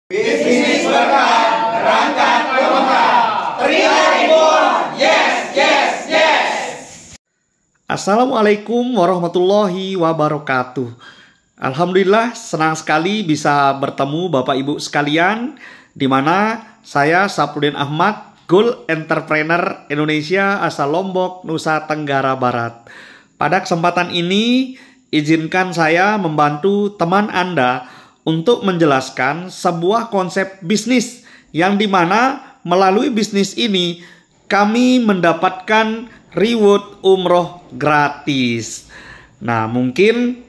Bisnis berkah, berangkat ke Mekah. Yes, yes, yes. Assalamualaikum warahmatullahi wabarakatuh. Alhamdulillah senang sekali bisa bertemu Bapak Ibu sekalian, di mana saya Sapruddin Ahmad, Goal Entrepreneur Indonesia asal Lombok, Nusa Tenggara Barat. Pada kesempatan ini, izinkan saya membantu teman Anda untuk menjelaskan sebuah konsep bisnis yang dimana melalui bisnis ini kami mendapatkan reward umroh gratis. Nah, mungkin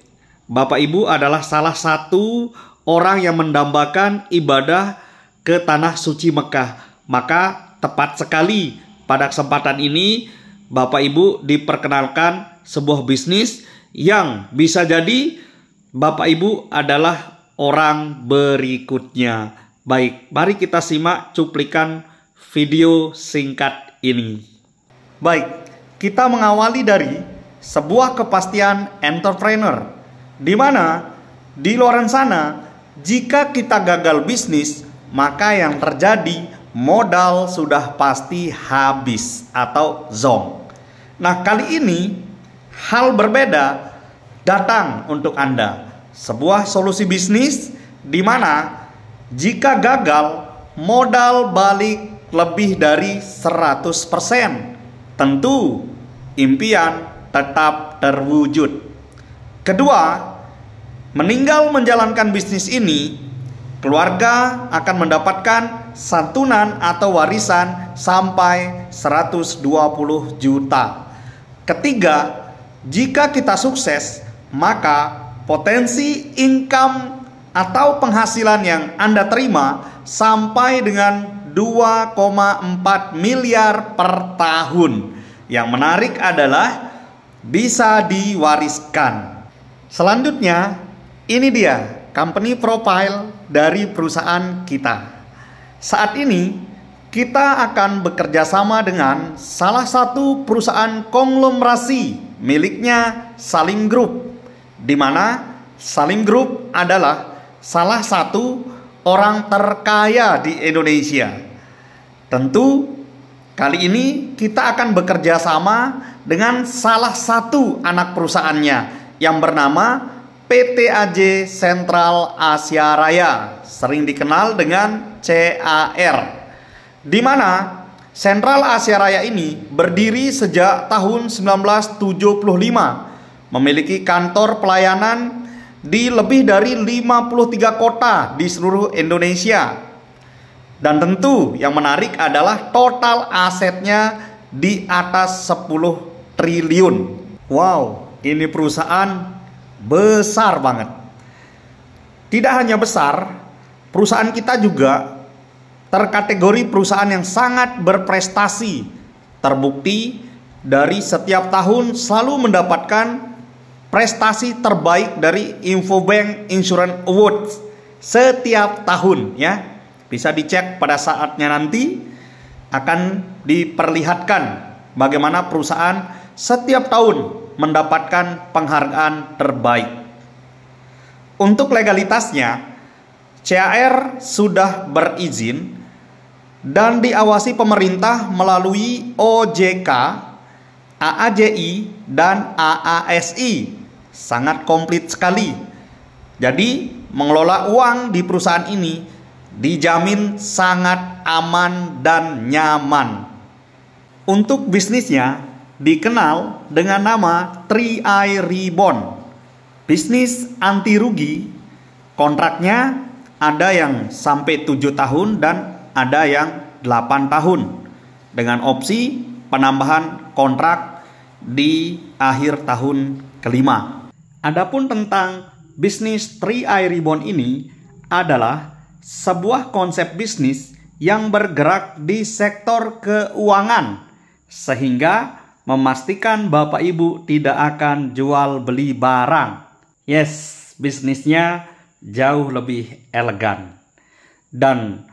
Bapak Ibu adalah salah satu orang yang mendambakan ibadah ke tanah suci Mekah. Maka tepat sekali pada kesempatan ini Bapak Ibu diperkenalkan sebuah bisnis yang bisa jadi Bapak Ibu adalah orang berikutnya. Baik, mari kita simak cuplikan video singkat ini. Baik, kita mengawali dari sebuah kepastian entrepreneur, di mana di luar sana jika kita gagal bisnis, maka yang terjadi modal sudah pasti habis atau zonk. Nah, kali ini hal berbeda datang untuk Anda. Sebuah solusi bisnis di mana jika gagal modal balik lebih dari 100%. Tentu impian tetap terwujud. Kedua, meninggal menjalankan bisnis ini, keluarga akan mendapatkan santunan atau warisan sampai 120 juta. Ketiga, jika kita sukses, maka potensi income atau penghasilan yang Anda terima sampai dengan 2,4 miliar per tahun. Yang menarik adalah bisa diwariskan. Selanjutnya, ini dia company profile dari perusahaan kita. Saat ini, kita akan bekerja sama dengan salah satu perusahaan konglomerasi miliknya Salim Group, di mana Salim Group adalah salah satu orang terkaya di Indonesia. Tentu kali ini kita akan bekerja sama dengan salah satu anak perusahaannya yang bernama PT AJ Sentral Asia Raya, sering dikenal dengan CAR, di mana Sentral Asia Raya ini berdiri sejak tahun 1975, memiliki kantor pelayanan di lebih dari 53 kota di seluruh Indonesia. Dan tentu yang menarik adalah total asetnya di atas 10 triliun. Wow, ini perusahaan besar banget. Tidak hanya besar, perusahaan kita juga terkategori perusahaan yang sangat berprestasi. Terbukti dari setiap tahun selalu mendapatkan prestasi terbaik dari Infobank Insurance Awards setiap tahun, ya. Bisa dicek pada saatnya, nanti akan diperlihatkan bagaimana perusahaan setiap tahun mendapatkan penghargaan terbaik. Untuk legalitasnya, CAR sudah berizin dan diawasi pemerintah melalui OJK, AAJI, dan AASI. Sangat komplit sekali. Jadi mengelola uang di perusahaan ini dijamin sangat aman dan nyaman. Untuk bisnisnya dikenal dengan nama 3i Reborn, bisnis anti rugi. Kontraknya ada yang sampai 7 tahun dan ada yang 8 tahun dengan opsi penambahan kontrak di akhir tahun kelima. Adapun tentang bisnis 3i Reborn ini adalah sebuah konsep bisnis yang bergerak di sektor keuangan, sehingga memastikan Bapak Ibu tidak akan jual beli barang. Yes, bisnisnya jauh lebih elegan. Dan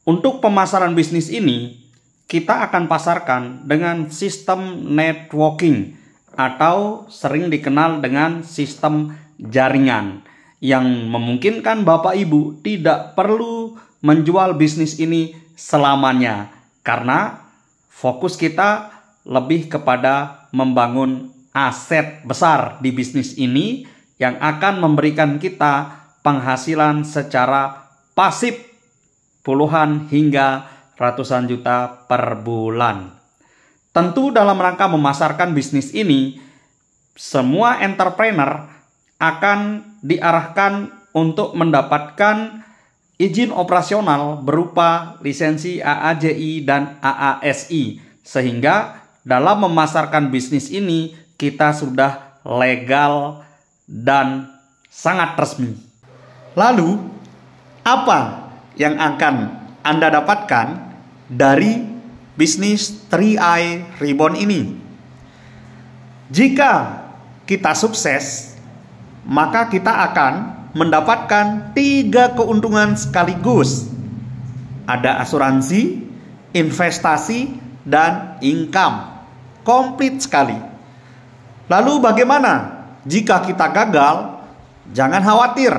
untuk pemasaran bisnis ini, kita akan pasarkan dengan sistem networking atau sering dikenal dengan sistem jaringan yang memungkinkan Bapak Ibu tidak perlu menjual bisnis ini selamanya, karena fokus kita lebih kepada membangun aset besar di bisnis ini yang akan memberikan kita penghasilan secara pasif puluhan hingga ratusan juta per bulan. Tentu dalam rangka memasarkan bisnis ini, semua entrepreneur akan diarahkan untuk mendapatkan izin operasional berupa lisensi AAJI dan AASI, sehingga dalam memasarkan bisnis ini kita sudah legal dan sangat resmi. Lalu, apa yang akan Anda dapatkan dari bisnis 3i Reborn ini? Jika kita sukses, maka kita akan mendapatkan 3 keuntungan sekaligus. Ada asuransi, investasi, dan income. Komplit sekali. Lalu bagaimana jika kita gagal? Jangan khawatir,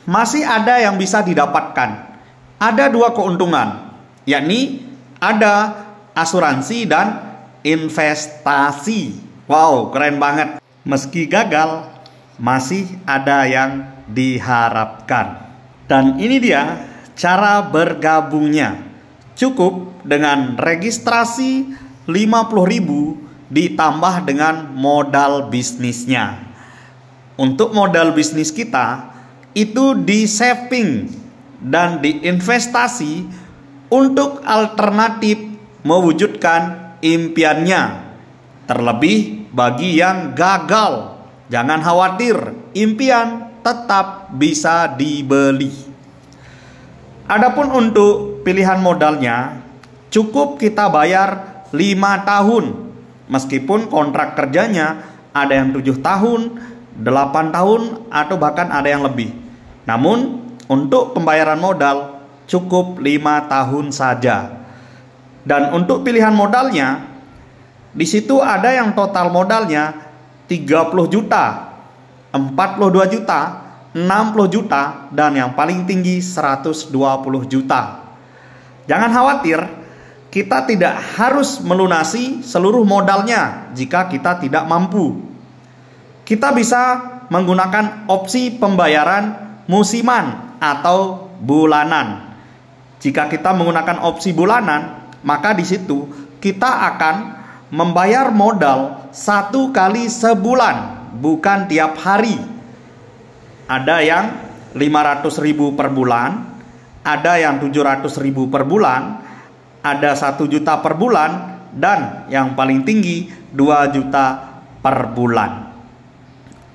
masih ada yang bisa didapatkan. Ada 2 keuntungan, yakni ada asuransi dan investasi. Wow, keren banget. Meski gagal, masih ada yang diharapkan. Dan ini dia cara bergabungnya. Cukup dengan registrasi 50.000 ditambah dengan modal bisnisnya. Untuk modal bisnis kita itu di saving dan diinvestasi untuk alternatif mewujudkan impiannya. Terlebih bagi yang gagal, jangan khawatir, impian tetap bisa dibeli. Adapun untuk pilihan modalnya, cukup kita bayar 5 tahun. Meskipun kontrak kerjanya ada yang 7 tahun, 8 tahun, atau bahkan ada yang lebih. Namun untuk pembayaran modal cukup 5 tahun saja. Dan untuk pilihan modalnya, di situ ada yang total modalnya 30 juta, 42 juta, 60 juta, dan yang paling tinggi 120 juta. Jangan khawatir, kita tidak harus melunasi seluruh modalnya jika kita tidak mampu. Kita bisa menggunakan opsi pembayaran musiman atau bulanan. Jika kita menggunakan opsi bulanan, maka di situ kita akan membayar modal 1 kali sebulan, bukan tiap hari. Ada yang 500.000 per bulan, ada yang 700.000 per bulan, ada 1 juta per bulan, dan yang paling tinggi 2 juta per bulan.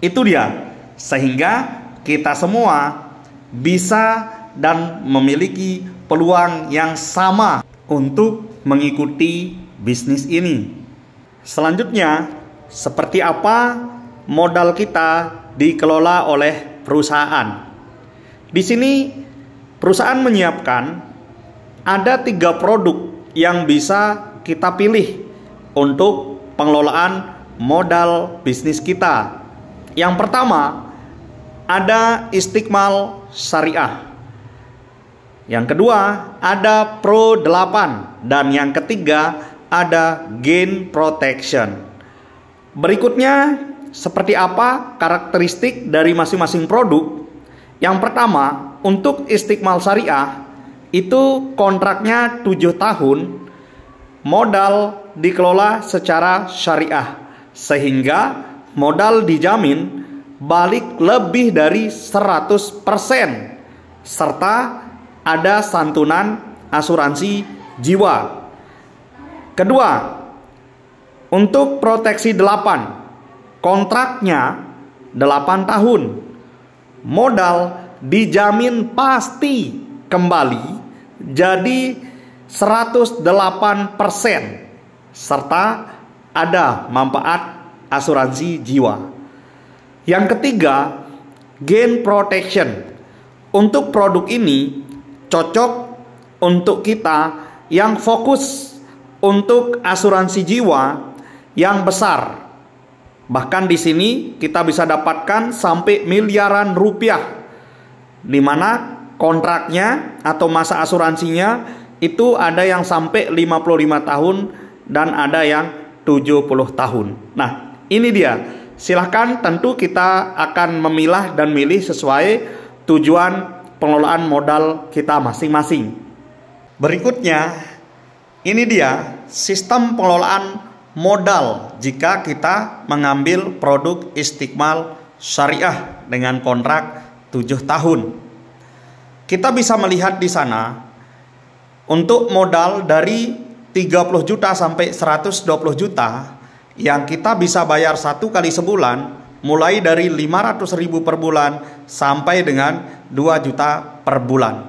Itu dia, sehingga kita semua bisa dan memiliki peluang yang sama untuk mengikuti bisnis ini. Selanjutnya, seperti apa modal kita dikelola oleh perusahaan? Di sini perusahaan menyiapkan ada 3 produk yang bisa kita pilih untuk pengelolaan modal bisnis kita. Yang pertama, ada Istiqmal Syariah. Yang kedua, ada Pro 8. Dan yang ketiga, ada Gain Protection. Berikutnya, seperti apa karakteristik dari masing-masing produk? Yang pertama, untuk Istiqmal Syariah, itu kontraknya 7 tahun, modal dikelola secara syariah, sehingga modal dijamin balik lebih dari 100%, serta ada santunan asuransi jiwa. Kedua, untuk proteksi 8, kontraknya 8 tahun, modal dijamin pasti kembali jadi 108%, serta ada manfaat asuransi jiwa. Yang ketiga, Gain Protection. Untuk produk ini cocok untuk kita yang fokus untuk asuransi jiwa yang besar. Bahkan di sini kita bisa dapatkan sampai miliaran rupiah, di mana kontraknya atau masa asuransinya itu ada yang sampai 55 tahun dan ada yang 70 tahun. Nah, ini dia. Silahkan, tentu kita akan memilah dan milih sesuai tujuan pengelolaan modal kita masing-masing. Berikutnya, ini dia sistem pengelolaan modal jika kita mengambil produk Istiqmal Syariah dengan kontrak 7 tahun. Kita bisa melihat di sana untuk modal dari 30 juta sampai 120 juta yang kita bisa bayar 1 kali sebulan, mulai dari 500.000 per bulan sampai dengan 2 juta per bulan.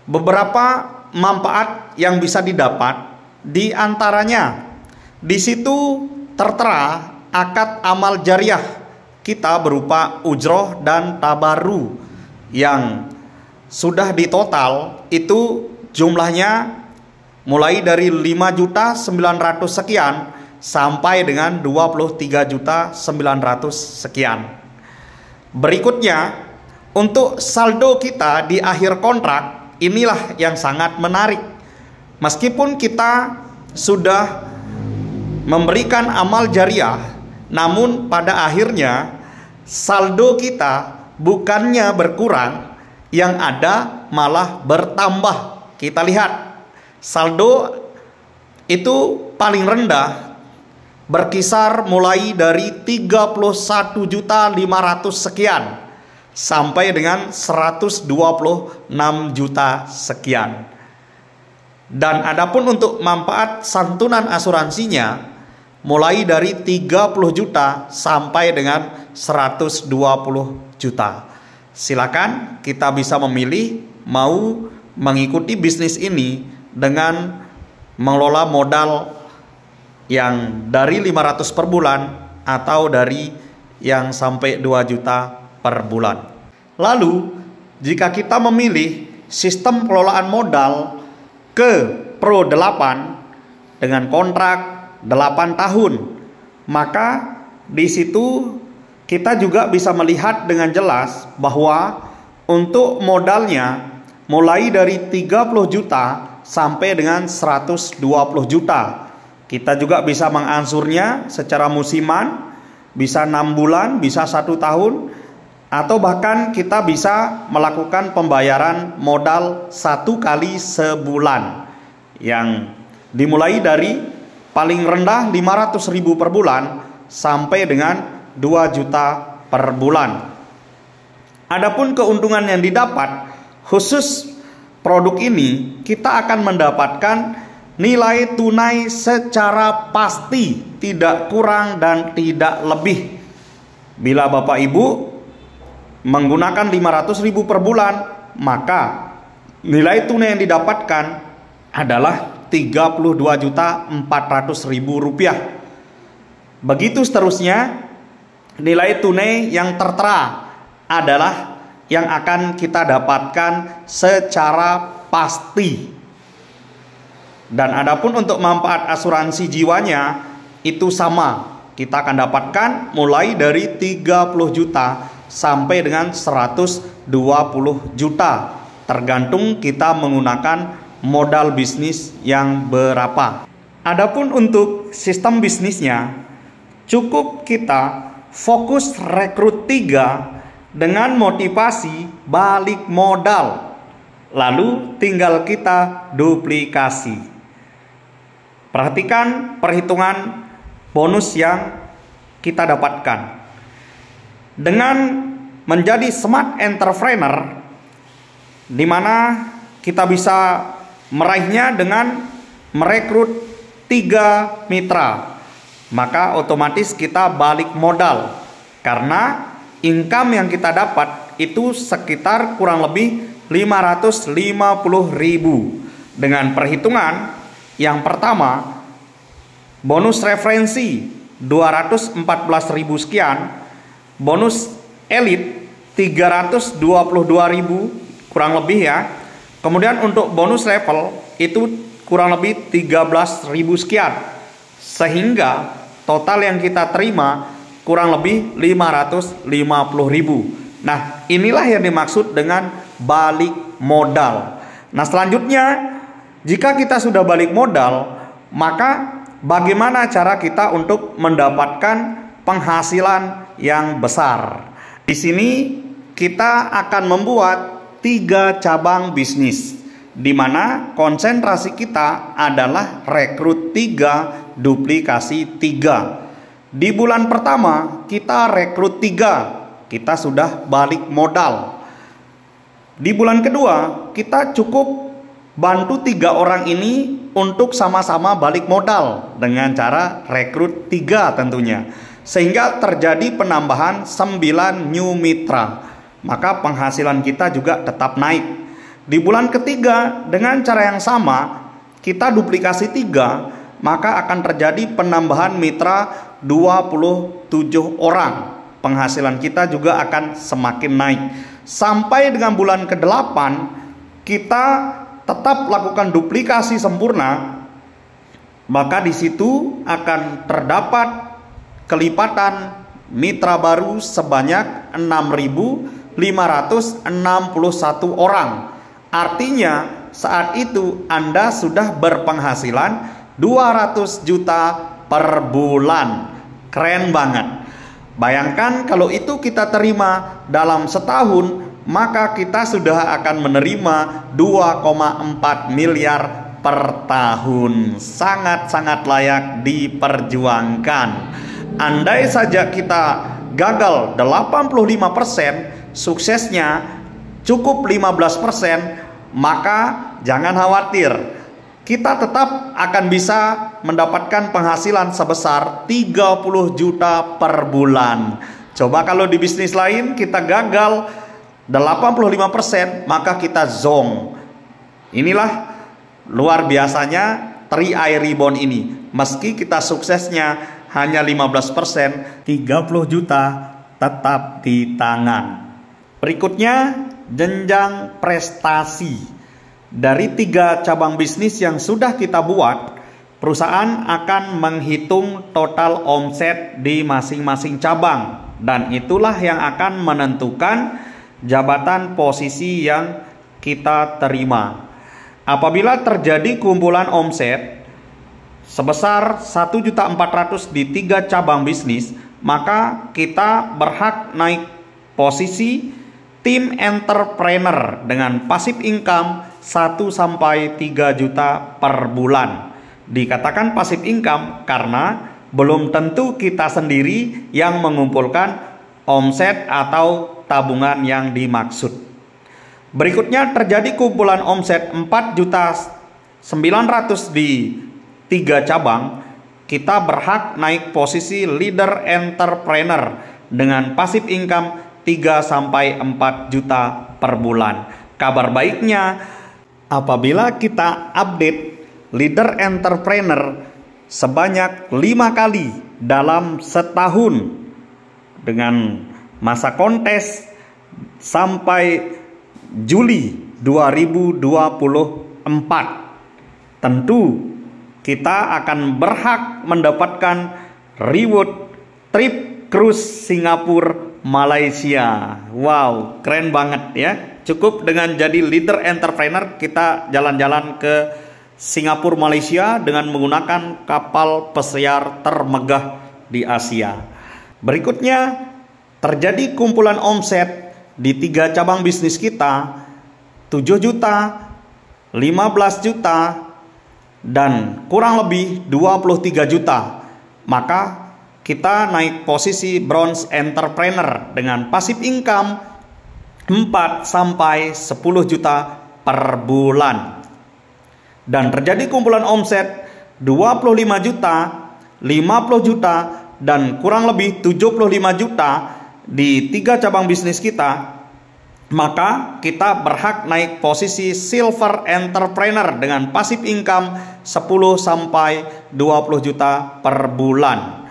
Beberapa manfaat yang bisa didapat, di antaranya di situ tertera akad amal jariah kita berupa ujroh dan tabaru yang sudah ditotal itu jumlahnya mulai dari 5.900.000 sekian sampai dengan 23.900.000 sekian. Berikutnya, untuk saldo kita di akhir kontrak, inilah yang sangat menarik. Meskipun kita sudah memberikan amal jariah, namun pada akhirnya saldo kita bukannya berkurang, yang ada malah bertambah. Kita lihat saldo itu paling rendah berkisar mulai dari 31.500.000 sekian sampai dengan 126 juta sekian. Dan adapun untuk manfaat santunan asuransinya mulai dari 30 juta sampai dengan 120 juta. Silakan, kita bisa memilih mau mengikuti bisnis ini dengan mengelola modal yang dari 500 per bulan atau dari yang sampai 2 juta per bulan. Lalu, jika kita memilih sistem pengelolaan modal ke Pro 8 dengan kontrak 8 tahun, maka di situ kita juga bisa melihat dengan jelas bahwa untuk modalnya mulai dari 30 juta sampai dengan 120 juta. Kita juga bisa mengangsurnya secara musiman, bisa 6 bulan, bisa 1 tahun, atau bahkan kita bisa melakukan pembayaran modal 1 kali sebulan yang dimulai dari paling rendah 500.000 per bulan sampai dengan 2 juta per bulan. Adapun keuntungan yang didapat khusus produk ini, kita akan mendapatkan nilai tunai secara pasti, tidak kurang dan tidak lebih. Bila Bapak Ibu menggunakan 500.000 per bulan, maka nilai tunai yang didapatkan adalah 32.400.000 rupiah. Begitu seterusnya, nilai tunai yang tertera adalah yang akan kita dapatkan secara pasti. Dan adapun untuk manfaat asuransi jiwanya itu sama. Kita akan dapatkan mulai dari 30 juta sampai dengan 120 juta. Tergantung kita menggunakan modal bisnis yang berapa. Adapun untuk sistem bisnisnya, cukup kita fokus rekrut 3 dengan motivasi balik modal, lalu tinggal kita duplikasi. Perhatikan perhitungan bonus yang kita dapatkan. Dengan menjadi smart entrepreneur, di mana kita bisa meraihnya dengan merekrut 3 mitra, maka otomatis kita balik modal, karena income yang kita dapat itu sekitar kurang lebih 550.000. Dengan perhitungan yang pertama, bonus referensi 214.000 sekian, bonus elit 322.000 kurang lebih ya. Kemudian untuk bonus level itu kurang lebih 13.000 sekian, sehingga total yang kita terima kurang lebih 550.000. Nah, inilah yang dimaksud dengan balik modal. Nah, selanjutnya jika kita sudah balik modal, maka bagaimana cara kita untuk mendapatkan penghasilan yang besar? Di sini kita akan membuat 3 cabang bisnis, di mana konsentrasi kita adalah rekrut 3, duplikasi 3. Di bulan pertama kita rekrut 3, kita sudah balik modal. Di bulan kedua kita cukup bantu 3 orang ini untuk sama-sama balik modal dengan cara rekrut 3 tentunya, sehingga terjadi penambahan 9 new mitra, maka penghasilan kita juga tetap naik. Di bulan ketiga dengan cara yang sama kita duplikasi 3, maka akan terjadi penambahan mitra 27 orang. Penghasilan kita juga akan semakin naik. Sampai dengan bulan ke-8 kita tetap lakukan duplikasi sempurna, maka di situ akan terdapat kelipatan mitra baru sebanyak 6.561 orang. Artinya saat itu Anda sudah berpenghasilan 200 juta per bulan. Keren banget. Bayangkan kalau itu kita terima dalam setahun, maka kita sudah akan menerima 2,4 miliar per tahun. Sangat-sangat layak diperjuangkan. Andai saja kita gagal 85%, suksesnya cukup 15%, maka jangan khawatir. Kita tetap akan bisa mendapatkan penghasilan sebesar 30 juta per bulan. Coba kalau di bisnis lain kita gagal 85%, maka kita zonk. Inilah luar biasanya 3i Reborn ini. Meski kita suksesnya hanya 15%, 30 juta tetap di tangan. Berikutnya, jenjang prestasi. Dari 3 cabang bisnis yang sudah kita buat, perusahaan akan menghitung total omset di masing-masing cabang, dan itulah yang akan menentukan jabatan posisi yang kita terima. Apabila terjadi kumpulan omset sebesar 1.400.000 di 3 cabang bisnis, maka kita berhak naik posisi tim entrepreneur dengan passive income 1 sampai 3 juta per bulan. Dikatakan passive income karena belum tentu kita sendiri yang mengumpulkan omset atau tabungan yang dimaksud. Berikutnya terjadi kumpulan omset 4.900.000 di 3 cabang, kita berhak naik posisi leader entrepreneur dengan passive income 3 sampai 4 juta per bulan. Kabar baiknya, apabila kita update leader entrepreneur sebanyak 5 kali dalam setahun dengan masa kontes sampai Juli 2024, tentu kita akan berhak mendapatkan reward trip cruise Singapura Malaysia. Wow, keren banget ya. Cukup dengan jadi leader entrepreneur, kita jalan-jalan ke Singapura Malaysia dengan menggunakan kapal pesiar termegah di Asia. Berikutnya terjadi kumpulan omset di 3 cabang bisnis kita 7 juta, 15 juta, dan kurang lebih 23 juta. Maka kita naik posisi bronze entrepreneur dengan passive income 4 sampai 10 juta per bulan. Dan terjadi kumpulan omset 25 juta, 50 juta, dan kurang lebih 75 juta di 3 cabang bisnis kita, maka kita berhak naik posisi silver entrepreneur dengan passive income 10 sampai 20 juta per bulan.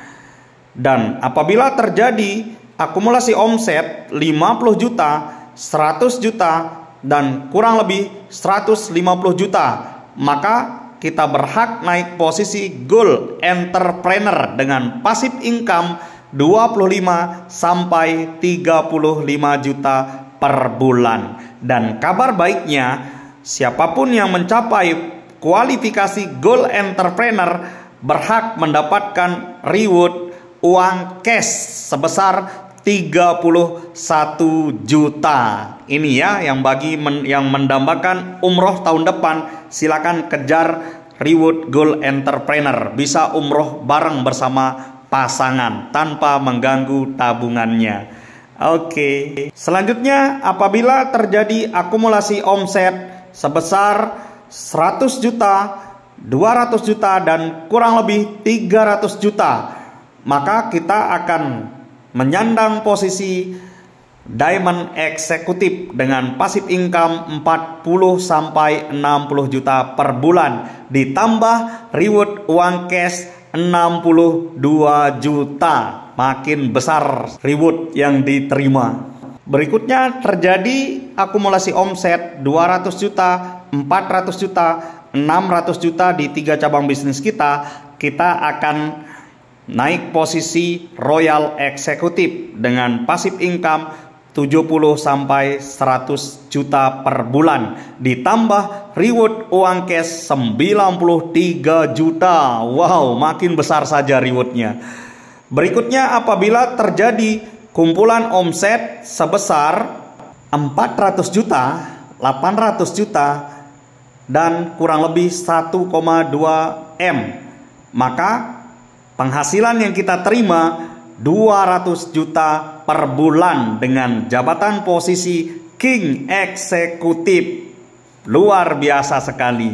Dan apabila terjadi akumulasi omset 50 juta, 100 juta, dan kurang lebih 150 juta, maka kita berhak naik posisi gold entrepreneur dengan passive income 25 sampai 35 juta per bulan. Dan kabar baiknya, siapapun yang mencapai kualifikasi Gold Entrepreneur berhak mendapatkan reward uang cash sebesar 31 juta. Ini ya yang yang mendambakan umroh tahun depan, silakan kejar reward Gold Entrepreneur. Bisa umroh bareng bersama pasangan tanpa mengganggu tabungannya. Oke. Selanjutnya, apabila terjadi akumulasi omset sebesar 100 juta, 200 juta, dan kurang lebih 300 juta, maka kita akan menyandang posisi Diamond Eksekutif dengan pasif income 40 sampai 60 juta per bulan, ditambah reward uang cash 62 juta. Makin besar reward yang diterima. Berikutnya terjadi akumulasi omset 200 juta, 400 juta, 600 juta di 3 cabang bisnis kita akan naik posisi Royal Eksekutif dengan pasif income 70 sampai 100 juta per bulan, ditambah reward uang cash 93 juta. Wow, makin besar saja rewardnya. Berikutnya, apabila terjadi kumpulan omset sebesar 400 juta, 800 juta, dan kurang lebih 1,2 M, maka penghasilan yang kita terima 200 juta per bulan dengan jabatan posisi King Eksekutif. Luar biasa sekali.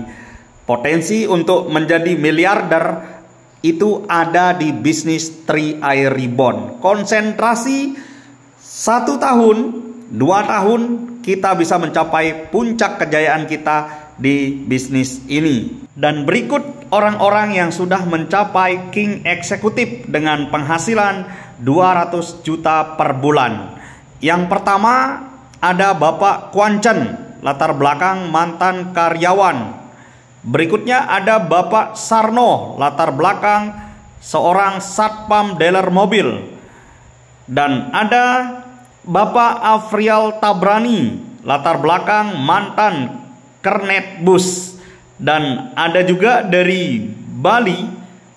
Potensi untuk menjadi miliarder itu ada di bisnis 3i Reborn. Konsentrasi 1 tahun, 2 tahun kita bisa mencapai puncak kejayaan kita di bisnis ini. Dan berikut orang-orang yang sudah mencapai King Eksekutif dengan penghasilan 200 juta per bulan. Yang pertama ada Bapak Kwan Chen, latar belakang mantan karyawan. Berikutnya ada Bapak Sarno, latar belakang seorang satpam dealer mobil. Dan ada Bapak Afrial Tabrani, latar belakang mantan kernet bus. Dan ada juga dari Bali,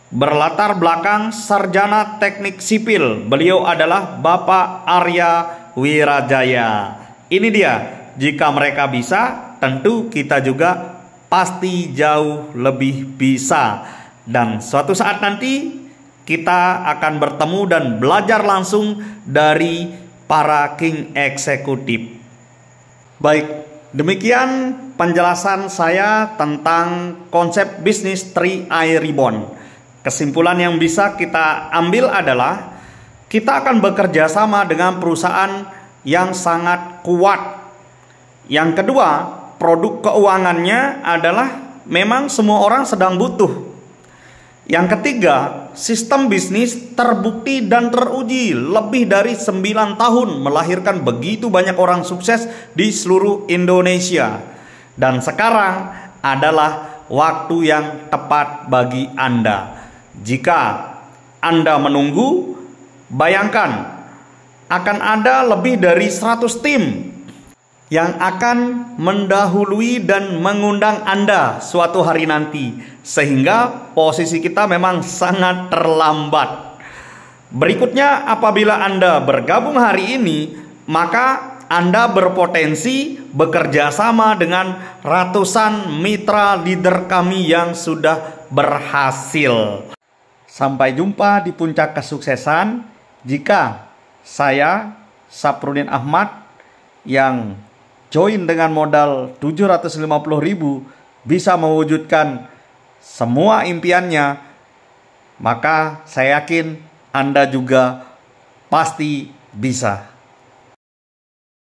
berlatar belakang sarjana teknik sipil. Beliau adalah Bapak Arya Wirajaya. Ini dia, jika mereka bisa, tentu kita juga pasti jauh lebih bisa. Dan suatu saat nanti kita akan bertemu dan belajar langsung dari para King Eksekutif. Baik, demikian penjelasan saya tentang konsep bisnis 3i Reborn. Kesimpulan yang bisa kita ambil adalah kita akan bekerja sama dengan perusahaan yang sangat kuat. Yang kedua, produk keuangannya adalah memang semua orang sedang butuh. Yang ketiga, sistem bisnis terbukti dan teruji lebih dari 9 tahun melahirkan begitu banyak orang sukses di seluruh Indonesia. Dan sekarang adalah waktu yang tepat bagi Anda. Jika Anda menunggu, bayangkan akan ada lebih dari 100 tim yang akan mendahului dan mengundang Anda suatu hari nanti, sehingga posisi kita memang sangat terlambat. Berikutnya, apabila Anda bergabung hari ini, maka Anda berpotensi bekerja sama dengan ratusan mitra leader kami yang sudah berhasil. Sampai jumpa di puncak kesuksesan. Jika saya, Saprudin Ahmad, yang join dengan modal 750.000 bisa mewujudkan semua impiannya, maka saya yakin Anda juga pasti bisa.